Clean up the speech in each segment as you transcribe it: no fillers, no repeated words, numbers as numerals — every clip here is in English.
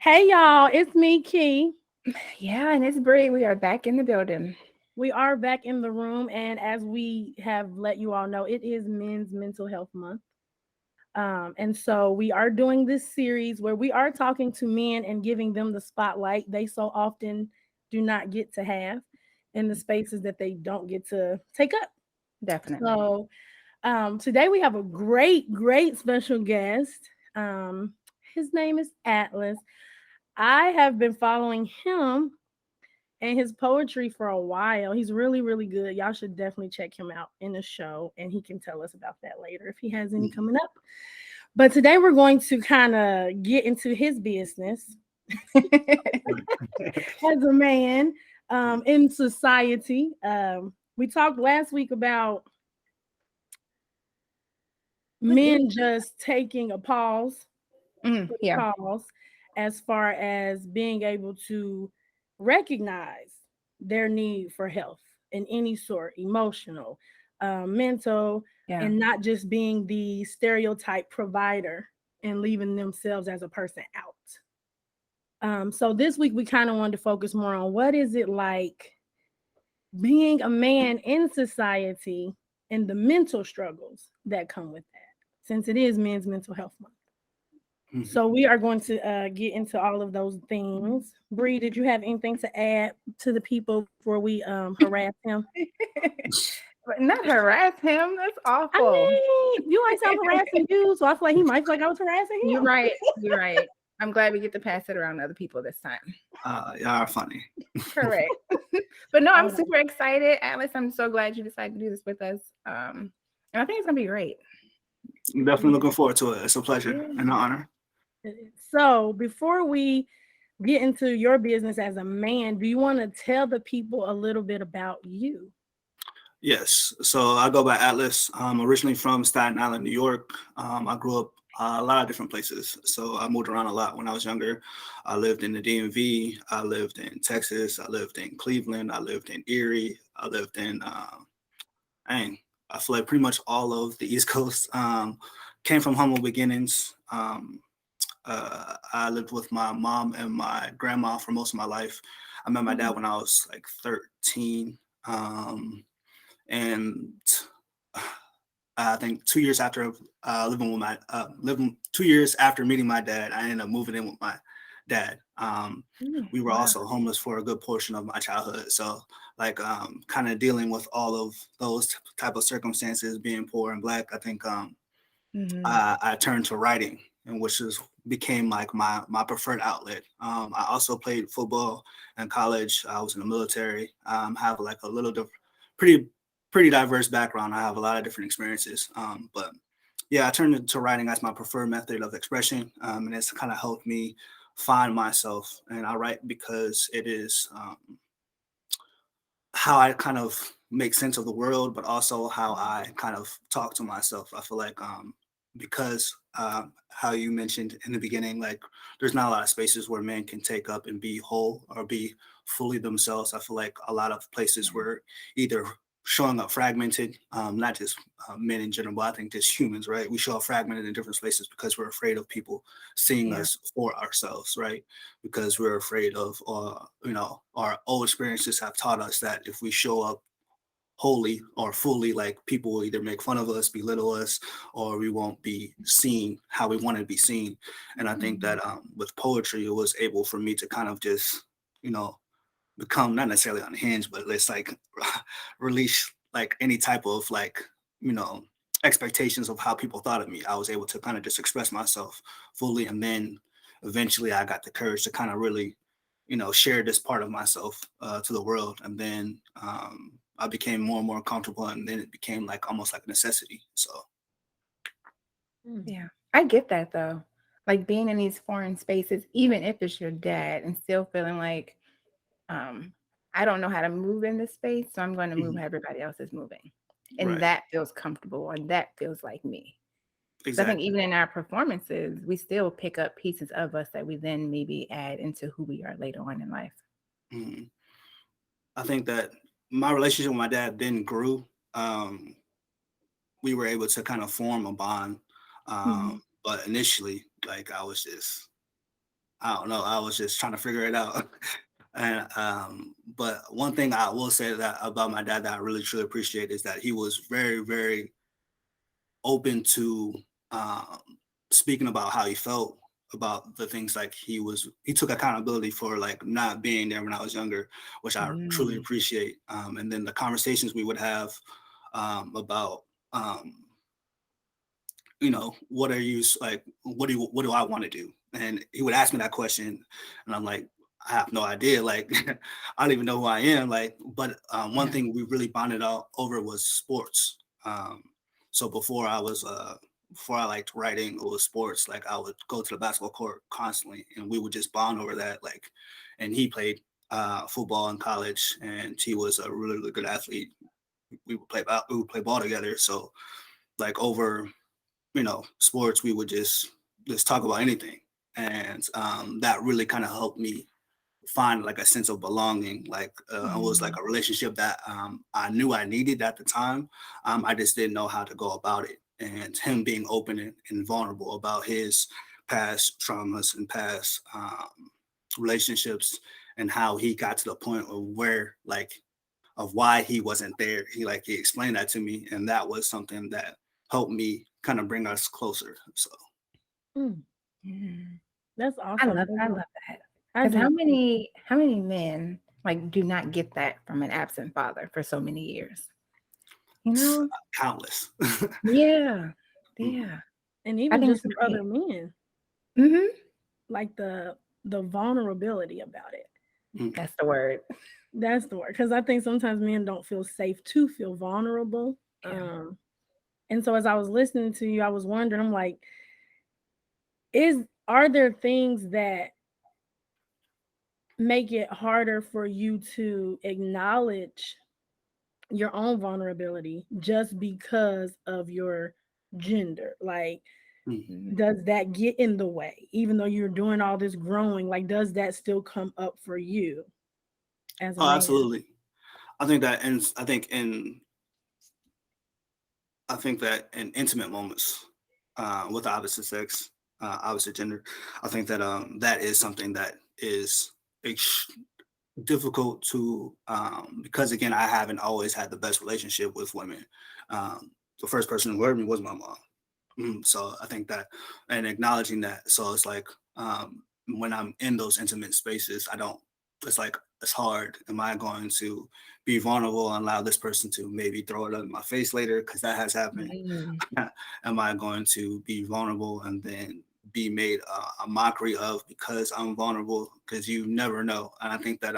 Hey y'all, it's me, Key. Yeah, and it's Bree. We are back in the building. We are back in the room, and as we have let you all know, it is Men's Mental Health Month. And so we are doing this series where we are talking to men and giving them the spotlight they so often do not get to have in the spaces that they don't get to take up. Definitely. So today we have a great special guest. Um, his name is Atlas. I have been following him and his poetry for a while. He's really good. Y'all should definitely check him out in the show, and he can tell us about that later if he has any coming up. But today we're going to kind of get into his business as a man in society. We talked last week about What is? men just taking a pause for the Yeah. cause as far as being able to recognize their need for health in any sort, emotional, mental, Yeah. and not just being the stereotype provider and leaving themselves as a person out. So this week we kind of wanted to focus more on what is it like being a man in society and the mental struggles that come with that, since it is Men's Mental Health Month. So we are going to get into all of those things. Bree, did you have anything to add to the people before we harass him? But not harass him. That's I awful. mean, you like I'm harassing you, so I feel like he might feel like I was harassing You're him. right. You're right. I'm glad we get to pass it around to other people this time. Y'all are funny. Correct. But no, I'm Oh, super excited, Alice. I'm so glad you decided to do this with us. And I think it's gonna be great. I'm definitely looking forward to it. It's a pleasure and an honor. so before we get into your business as a man, do you want to tell the people a little bit about you? Yes. So I go by Atlas. I'm originally from Staten Island, New York. I grew up a lot of different places. So I moved around a lot when I was younger. I lived in the DMV. I lived in Texas. I lived in Cleveland. I lived in Erie. I lived in, dang, I fled pretty much all of the East Coast. Came from humble beginnings. I lived with my mom and my grandma for most of my life. I met my dad when I was like 13. And I think 2 years after living 2 years after meeting my dad, I ended up moving in with my dad. We were Wow. also homeless for a good portion of my childhood. So like kind of dealing with all of those type of circumstances, being poor and black, I think Mm-hmm. I turned to writing, and which is became like my preferred outlet. I also played football in college. I was in the military. Have like a pretty pretty diverse background. I have a lot of different experiences. But yeah, I turned to writing as my preferred method of expression, and it's kind of helped me find myself. And I write because it is how I kind of make sense of the world, but also how I kind of talk to myself. I feel like because how you mentioned in the beginning, like there's not a lot of spaces where men can take up and be whole or be fully themselves. I feel like a lot of places were either showing up fragmented, not just men in general, but I think just humans, right? We show up fragmented in different places because we're afraid of people seeing Yeah. us for ourselves, right? Because we're afraid of, our old experiences have taught us that if we show up wholly or fully, like people will either make fun of us, belittle us, or we won't be seen how we want to be seen. And I think that with poetry, it was able for me to kind of just, you know, become not necessarily unhinged, but let's like release like any type of like, you know, expectations of how people thought of me. I was able to kind of just express myself fully. And then eventually I got the courage to kind of really, share this part of myself to the world. And then I became more and more comfortable, and then it became like almost like a necessity. So Mm. Yeah. I get that though. Like being in these foreign spaces, even if it's your dad, and still feeling like um, I don't know how to move in this space, so I'm going to move mhm, how everybody else is moving. And right, that feels comfortable and that feels like me. So I think exactly. even in our performances, we still pick up pieces of us that we then maybe add into who we are later on in life. Mhm. I think that my relationship with my dad then grew. Um, we were able to kind of form a bond. Mhm. But initially, like I was just, I don't know. I was just trying to figure it out. And but one thing I will say that about my dad that I really truly appreciate is that he was very, very open to um speaking about how he felt about the things like he took accountability for like not being there when I was younger, which I truly Mm. appreciate. And then the conversations we would have about um what are you like, what do I want to do? And he would ask me that question, and I'm like, I have no idea. Like, I don't even know who I am. Like, but one Yeah. thing we really bonded out over was sports. So before I liked writing or sports, like I would go to the basketball court constantly, and we would just bond over that. Like, and he played football in college, and he was a really, really good athlete. We would play ball together. So like over sports, we would just talk about anything, and that really kind of helped me find like a sense of belonging. Like it was like Mm. a relationship that I knew I needed at the time. I just didn't know how to go about it. And him being open and vulnerable about his past traumas and past relationships and how he got to the point of where like of why he wasn't there. He explained that to me, and that was something that helped me kind of bring us closer. So Mm, Mm. that's awesome. I love that. I Because do too. how many men like do not get that from an absent father for so many years? You know? countless. Yeah. Mhm, Yeah. And I even think just it's from other great. men, Mhm. like the vulnerability about it. mhm. That's the word. That's the word. Because I think sometimes men don't feel safe to feel vulnerable. Yeah. And so as I was listening to you, I was wondering, I'm like, are there things that make it harder for you to acknowledge your own vulnerability just because of your gender? Like, Mhm. Mhm. does that get in the way, even though you're doing all this growing? Like, does that still come up for you as a Oh, man? absolutely. I think that, and I think that in intimate moments with the opposite sex, opposite gender, I think that that is something that is ex- difficult to because again, I haven't always had the best relationship with women. The first person who heard me was my mom. So I think that, and acknowledging that. So it's like when I'm in those intimate spaces, I don't. It's like it's hard. Am I going to be vulnerable and allow this person to maybe throw it up in my face later? Because that has happened. Mm. Am I going to be vulnerable and then be made a mockery of because I'm vulnerable? Because you never know. And I think that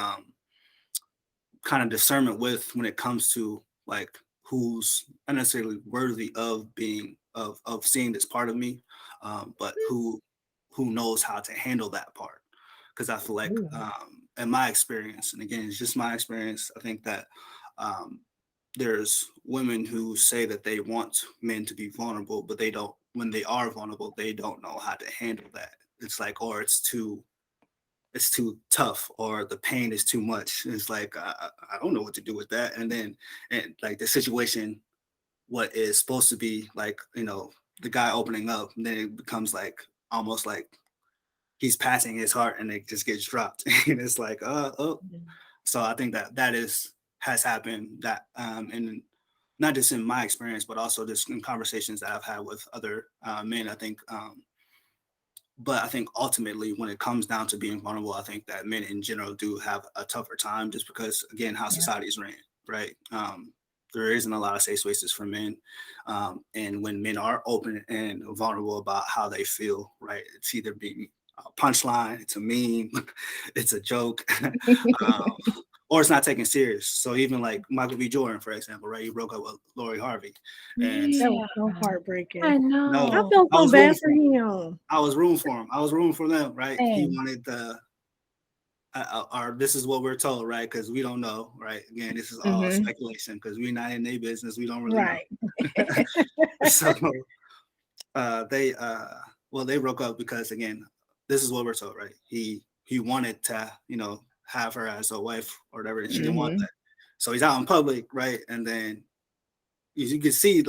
kind of discernment with when it comes to like who's not necessarily worthy of being of seeing this part of me, but who knows how to handle that part. Because I feel like Ooh. in my experience, and again, it's just my experience, I think that um, there's women who say that they want men to be vulnerable, but they don't. When they are vulnerable, they don't know how to handle that. It's like, or it's too tough or the pain is too much. It's like I don't know what to do with that. And then and like the situation, what is supposed to be like the guy opening up, and then it becomes like almost like he's passing his heart, and it just gets dropped, and it's like oh. So I think that that is has happened that and not just in my experience, but also just in conversations that I've had with other men. I think but I think ultimately, when it comes down to being vulnerable, I think that men in general do have a tougher time just because, again, how Yeah. society is ran, right? There isn't a lot of safe spaces for men. And when men are open and vulnerable about how they feel, right, it's either being a punchline, it's a meme, it's a joke, um, or it's not taken serious. So even like Michael B. Jordan, for example, right, he broke up with Lori Harvey. And That was Yeah. so heartbreaking. I no, I know. felt I so was rooting bad for for him. him. I was rooting for him. I was rooting for them, right? He Same. wanted the, or this is what we're told, right? Because we don't know, right? Again, this is all Mhm. speculation because we're not in their business. We don't really know. Right. So they, well, they broke up because again, this is what we're told, right? He wanted to, have her as a wife or whatever, and she didn't want Mhm. that. So he's out in public, right? And then you can see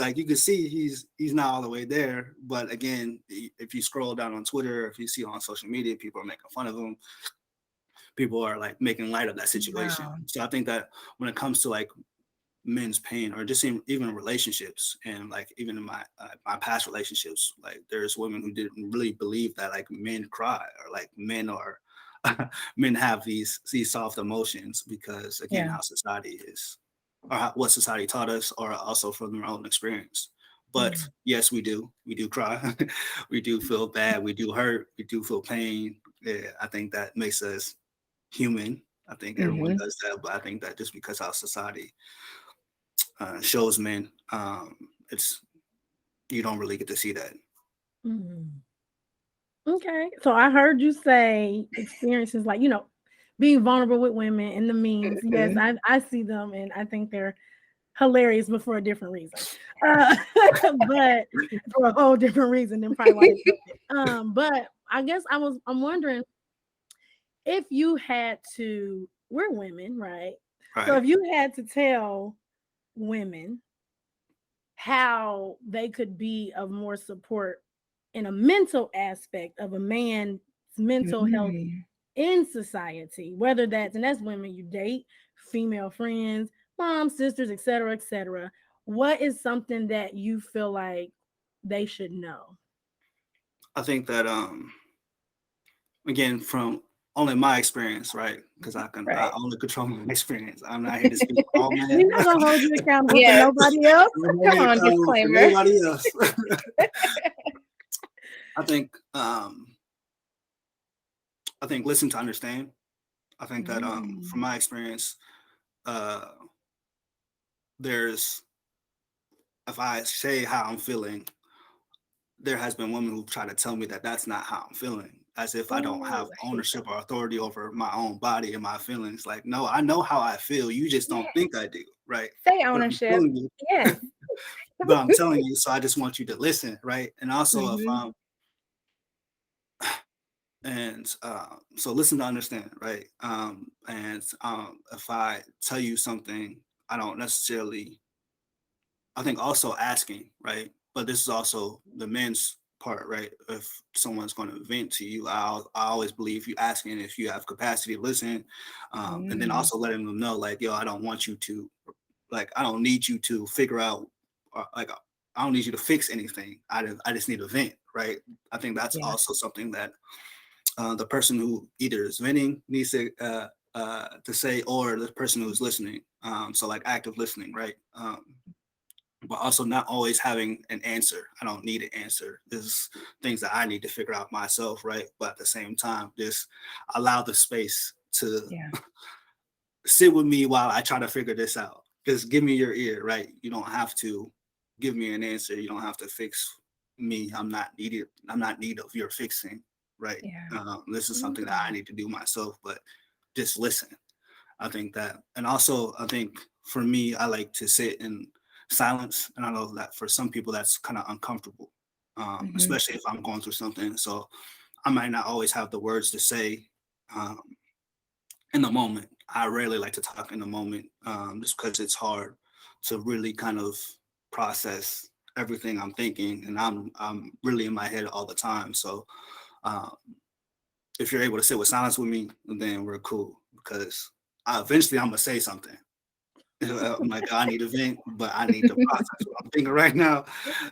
he's not all the way there. But again, if you scroll down on Twitter, if you see on social media, people are making fun of him. People are like making light of that situation. Wow. So I think that when it comes to like men's pain, or just even relationships, and like even in my past relationships, like there's women who didn't really believe that like men cry, or like men are men have these soft emotions, because again, Yeah. how society is, or what society taught us, or also from their own experience. But yes, we do cry. We do feel bad, we do hurt, we do feel pain. Yeah, I think that makes us human. I think everyone Mm-hmm. does that, but I think that just because our society shows men, it's you don't really get to see that. Mhm. Okay. So I heard you say experiences like, being vulnerable with women and the memes. Yes, Mm-hmm. I see them and I think they're hilarious, but for a different reason. Uh, but for a whole different reason than probably why they built it. But I guess I'm wondering if you had to, we're women, right? So Right. if you had to tell women how they could be of more support in a mental aspect of a man's mental health Mm-hmm. in society, whether that's women you date, female friends, moms, sisters, etc., etc. What is something that you feel like they should know? I think that again, from only my experience, right? Because I Right. only control my experience. I'm not here to speak for all We're men. not gonna hold you accountable for Yes. nobody else. I'm not Come here on, accountable for disclaimer. nobody else. I think listen to understand. I think that from Mm. my experience, uh there's if I say how I'm feeling, there has been women who try to tell me that that's not how I'm feeling, as if I don't Oh, have I hate ownership that. or authority over my own body and my feelings. Like, no, I know how I feel. You just don't Yes. think I do, right? Say But I'm ownership. telling you, Yes. so I just want you to listen, right? And also, if Mm-hmm. and so listen to understand, right? And if I tell you something, I don't necessarily I think also asking, right? But this is also the men's part, right? If someone's going to vent to you, I always believe you asking if you have capacity to listen, and then Mm. also letting them know, like, yo, I don't want you to, like, I don't need you to figure out, like, I don't need you to fix anything. I just need a vent, right? I think that's Yeah. also something that the person who either is venting needs to say, or the person who's listening. So like active listening, right? But also not always having an answer. I don't need an answer. There's things that I need to figure out myself, right? But at the same time, just allow the space to Yeah. sit with me while I try to figure this out. Just give me your ear, right? You don't have to give me an answer. You don't have to fix me. I'm not need of your fixing, right? Yeah. This is something that I Mm. need to do myself, but just listen. I think that, and also I think for me, I like to sit in silence, and I know that for some people that's kind of uncomfortable, Mm-hmm. especially if I'm going through something. So I might not always have the words to say um, in the moment. I rarely like to talk in the moment, just because it's hard to really kind of process everything I'm thinking, and I'm really in my head all the time. So uh, if you're able to sit with silence with me, then we're cool, because eventually I'm gonna say something. I'm like, I need a vent, but I need to process what I'm thinking right now.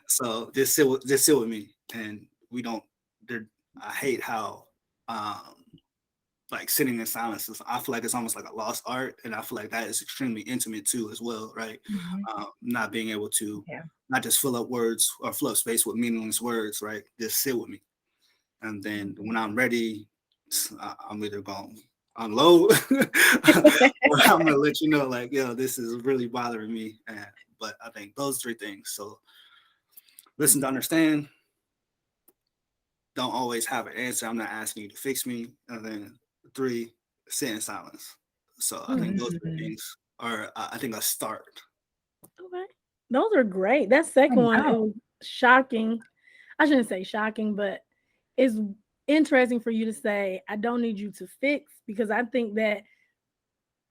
So just sit with me, and we don't. There, I hate how like sitting in silence is. I feel like it's almost like a lost art, and I feel like that is extremely intimate too, as well, right? Mm-hmm. Not being able to Yeah. not just fill up words or fill up space with meaningless words, right? Just sit with me, and then when I'm ready, I'm either going to unload or I'm gonna let you know, like, yo, this is really bothering me. But I think those three things. So listen to understand. Don't always have an answer. I'm not asking you to fix me. And then three, sit in silence. So I think Mm. those three Mm. things are, I think, a start. Okay. Those are great. That I second one, it know. was shocking. I shouldn't say shocking, but it's interesting for you to say, I don't need you to fix, because I think that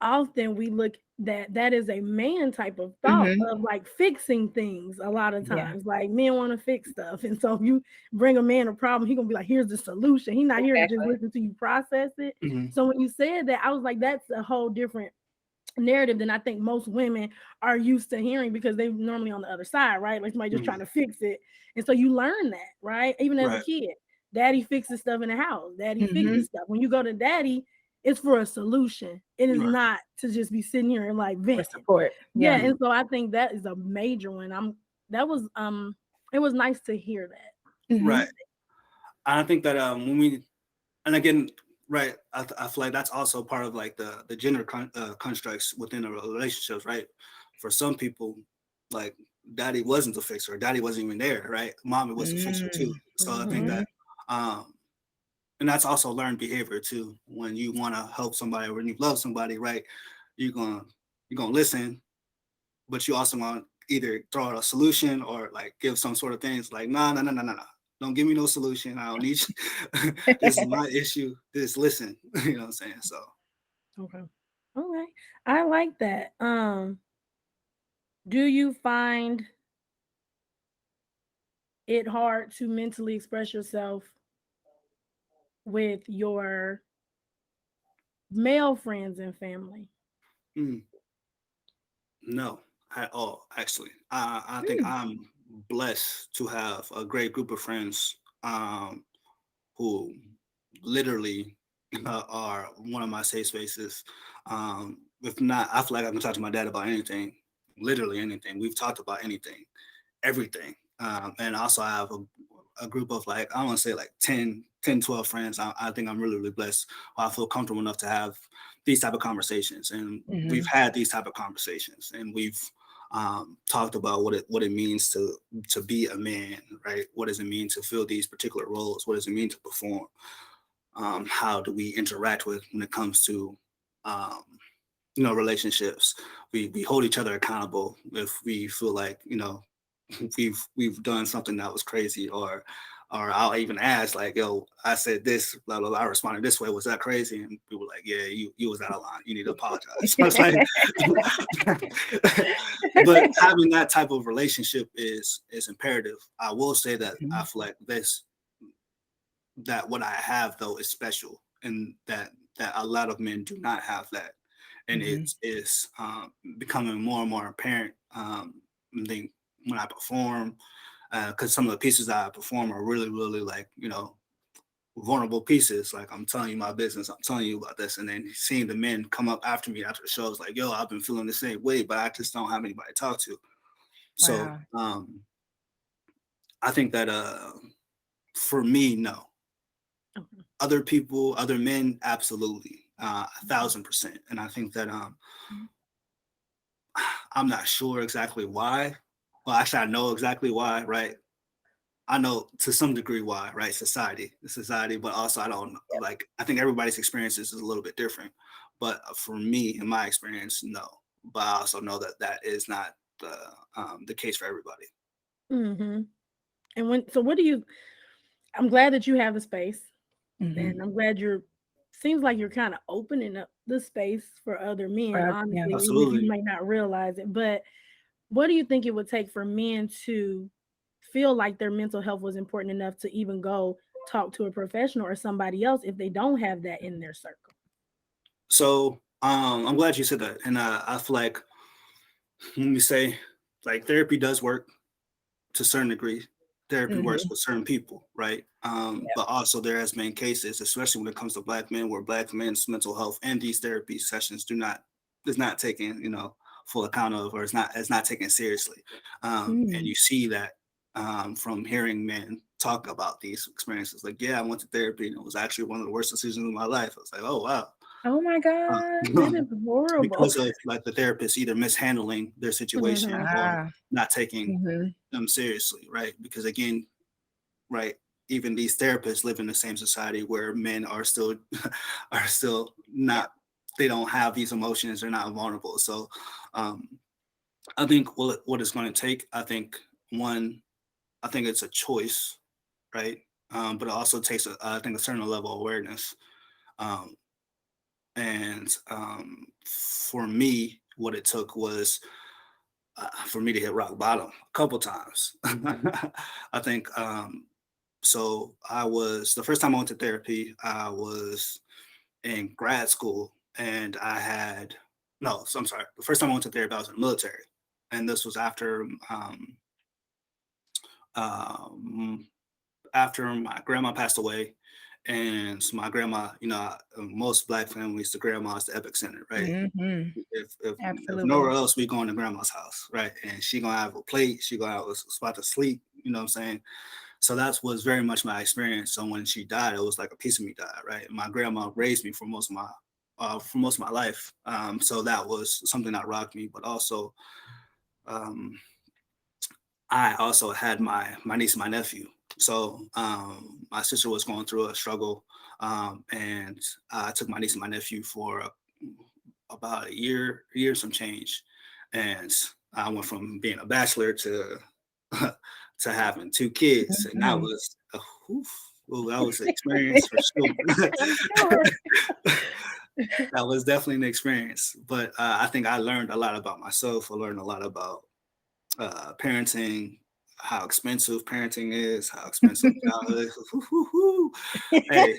often we look that is a man type of thought Mhm. of like fixing things a lot of Yeah, times. Like men want to fix stuff. And so if you bring a man a problem, he gonna be like, here's the solution. He's not here to just exactly. listen to you process it. Mhm. So when you said that, I was like, that's a whole different narrative than I think most women are used to hearing because they're normally on the other side, right? Like somebody just Mhm. trying to fix it. And so you learn that, right? Even as a Right. kid, daddy fixes stuff in the house, daddy Mhm. fixes stuff. When you go to daddy, it's for a solution. It is Right. not to just be sitting here and like For venting. support. Yeah. Yeah. Mhm. And so I think that is a major one. That was it was nice to hear that. Mhm. Right. I think that when we and again, right, I feel like that's also part of like the gender constructs within the relationships, right? For some people, like daddy wasn't the fixer, daddy wasn't even there, right? Mommy was the fixer too. Mm. So I think that Mhm. um and that's also learned behavior too. When you want to help somebody or when you love somebody, right? You're gonna you're gonna listen, but you also want to either throw out a solution or like give some sort of things like, no, no, no, no, no, no. Don't give me no solution. I don't need you. This is my issue. Just listen. You know what I'm saying? So Okay. Okay. I like that. Do you find it hard to mentally express yourself with your male friends and family? mm, no, at all, actually. I think Mm, I'm blessed to have a great group of friends who literally are one of my safe spaces. If not, I feel like I can talk to my dad about anything, literally anything. We've talked about anything, everything. And also I have a group of like, I want to say like 12 friends. I think I'm really, really blessed. I feel comfortable enough to have these type of conversations. And we've Mhm. had these type of conversations and we've talked about what it means to be a man, right? What does it mean to fill these particular roles? What does it mean to perform? How do we interact with when it comes to um, relationships? We hold each other accountable if we feel like we've done something that was crazy, or I'll even ask like, yo, I said this, blah blah blah. I responded this way. Was that crazy? And people were like, yeah, you was out of line. You need to apologize. So it's like, but having that type of relationship is imperative. I will say that I Mhm. feel like that what I have though is special, and that a lot of men do not have that, and Mhm. it's becoming more and more apparent. I think when I perform, because some of the pieces that I perform are really, really like vulnerable pieces. Like I'm telling you my business, I'm telling you about this, and then seeing the men come up after me after the shows, like, yo, I've been feeling the same way, but I just don't have anybody to talk to. So Wow. I think that for me, no. okay. Other people, other men, absolutely, a Mhm. 1000%. And I think that Mhm. I'm not sure exactly why. Well, actually, I know exactly why, right? I know to some degree why, right? Society, but also I don't Yep. like. I think everybody's experiences is a little bit different. But for me, in my experience, no. But I also know that that is not the case for everybody. Mhm. And what do you I'm glad that you have the space and Mhm. I'm glad seems like you're kind of opening up the space for other men, Yeah. honestly, even if you Absolutely. may not realize it. But what do you think it would take for men to feel like their mental health was important enough to even go talk to a professional or somebody else if they don't have that in their circle? So I'm glad you said that, and I feel like when we say like therapy does work to a certain degree. Therapy works Mhm. with certain people, right? Yep. But also there has been cases, especially when it comes to Black men, where Black men's mental health and these therapy sessions do not is not taken, full account of, or it's not taken seriously. And Mm. you see that from hearing men talk about these experiences. Like, yeah, I went to therapy and it was actually one of the worst decisions of my life. I was like, oh wow. Oh my god. That is horrible. Because of like the therapist either mishandling their situation Mhm. or Ah. not taking Mhm. them seriously, right? Because again, right, even these therapists live in the same society where men are still are still Yep. not they don't have these emotions, they're not vulnerable. So um I think what it's going to take, one, I think it's a choice, right? But it also takes I think a certain level of awareness. Um And for me, what it took was for me to hit rock bottom a couple times. I think so. I was the first time I went to therapy, I was in grad school, and I had no, so I'm sorry. The first time I went to therapy, I was in the military, and this was um, after my grandma passed away. And so my grandma, most Black families, the grandma is the epic center, right? Hmm. If Absolutely. nowhere else, we going to grandma's house, right? And she gonna have a plate, she gonna have a spot to sleep, you know what I'm saying? So that was very much my experience. So when she died, it was like a piece of me died, right? My grandma raised me for most of my life. So that was something that rocked me. But also, um, I also had my niece and my nephew. So my sister was going through a struggle, and I took my niece and my nephew for about a year some change, and I went from being a bachelor to to having two kids, and that Mhm. was that was an experience for sure. I'm sure. That was definitely an experience, but I think I learned a lot about myself. I learned a lot about parenting, how expensive parenting is, how expensive childhood. Hey,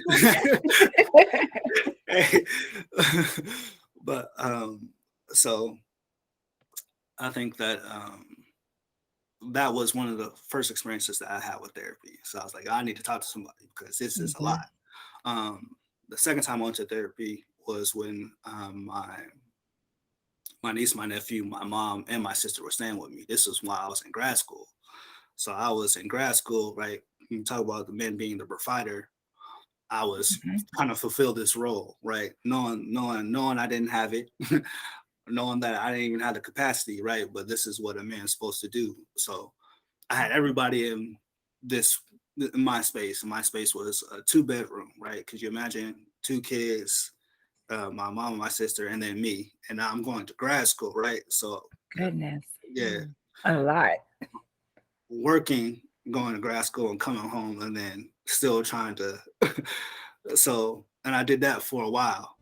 hey. But so I think that that was one of the first experiences that I had with therapy. So I was like, I need to talk to somebody because this is a lot. Mhm. The second time I went to therapy was when my niece, my nephew, my mom, and my sister were staying with me. This was while I was in grad school. So I was in grad school, right? You talk about the men being the provider. I was Mhm. trying to fulfill this role, right? Knowing I didn't have it, knowing that I didn't even have the capacity, right? But this is what a man's supposed to do. So I had everybody this in my space. And my space was a 2 bedroom, right? Could you imagine 2 kids, my mom and my sister, and then me? And now I'm going to grad school, right? So Goodness. yeah, A lot. working, going to grad school and coming home and then still trying to so and I did that for a while.